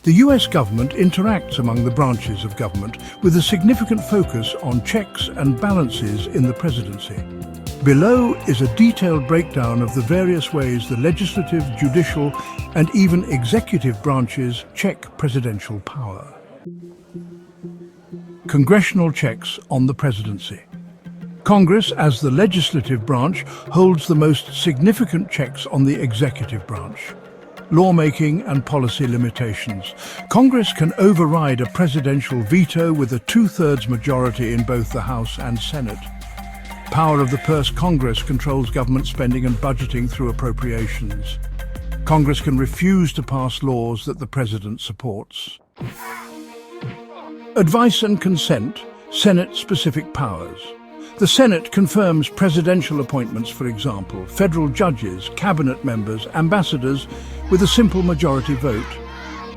The US government interacts among the branches of government with a significant focus on checks and balances in the presidency. Below is a detailed breakdown of the various ways the legislative, judicial, and even executive branches check presidential power. Congressional checks on the presidency. Congress, as the legislative branch, holds the most significant checks on the executive branch. Lawmaking and policy limitations. Congress can override a presidential veto with a two-thirds majority in both the House and Senate. Power of the purse. Congress controls government spending and budgeting through appropriations. Congress can refuse to pass laws that the President supports. Advice and consent. Senate-specific powers. The Senate confirms presidential appointments, for example, federal judges, cabinet members, ambassadors, with a simple majority vote.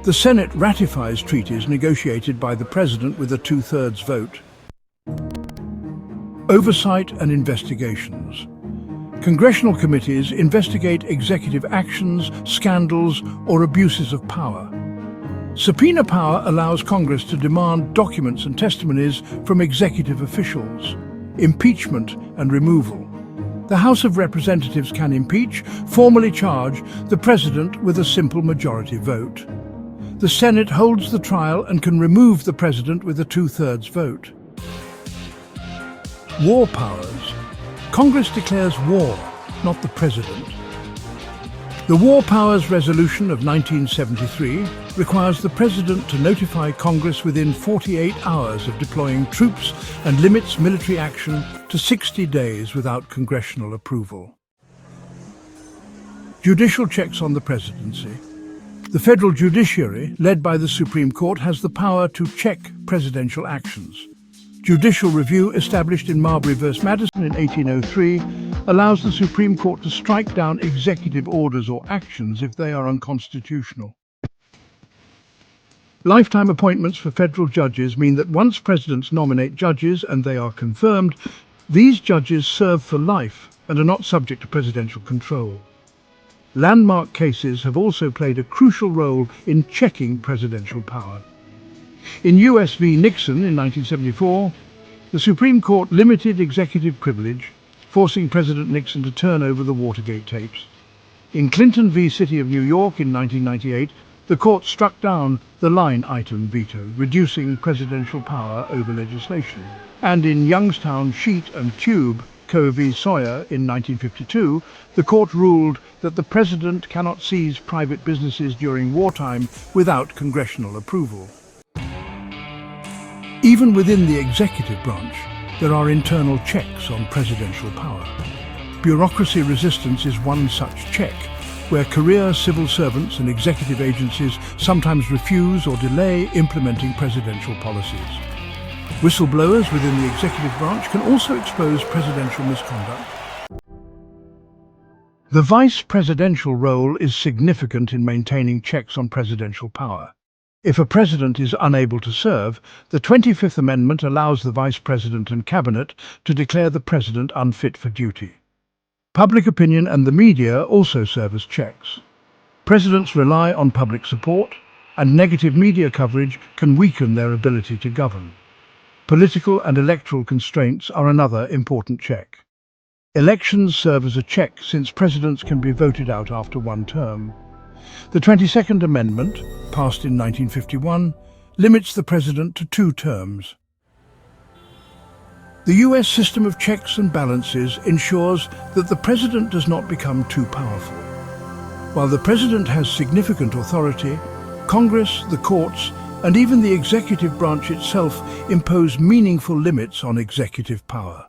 The Senate ratifies treaties negotiated by the President with a two-thirds vote. Oversight and investigations. Congressional committees investigate executive actions, scandals, or abuses of power. Subpoena power allows Congress to demand documents and testimonies from executive officials. Impeachment and removal. The House of Representatives can impeach, formally charge, the President with a simple majority vote. The Senate holds the trial and can remove the President with a two-thirds vote. War powers. Congress declares war, not the President. The War Powers Resolution of 1973 requires the President to notify Congress within 48 hours of deploying troops and limits military action to 60 days without congressional approval. Judicial checks on the presidency. The federal judiciary, led by the Supreme Court, has the power to check presidential actions. Judicial review, established in Marbury v. Madison in 1803, allows the Supreme Court to strike down executive orders or actions if they are unconstitutional. Lifetime appointments for federal judges mean that once presidents nominate judges and they are confirmed, these judges serve for life and are not subject to presidential control. Landmark cases have also played a crucial role in checking presidential power. In U.S. v. Nixon in 1974, the Supreme Court limited executive privilege, forcing President Nixon to turn over the Watergate tapes. In Clinton v. City of New York in 1998, the court struck down the line-item veto, reducing presidential power over legislation. And in Youngstown Sheet and Tube, Co. v. Sawyer in 1952, the court ruled that the president cannot seize private businesses during wartime without congressional approval. Even within the executive branch, there are internal checks on presidential power. Bureaucracy resistance is one such check, where career civil servants and executive agencies sometimes refuse or delay implementing presidential policies. Whistleblowers within the executive branch can also expose presidential misconduct. The vice presidential role is significant in maintaining checks on presidential power. If a president is unable to serve, the 25th Amendment allows the vice president and cabinet to declare the president unfit for duty. Public opinion and the media also serve as checks. Presidents rely on public support, and negative media coverage can weaken their ability to govern. Political and electoral constraints are another important check. Elections serve as a check since presidents can be voted out after one term. The 22nd Amendment, passed in 1951, limits the president to 2 terms. The US system of checks and balances ensures that the president does not become too powerful. While the president has significant authority, Congress, the courts, and even the executive branch itself impose meaningful limits on executive power.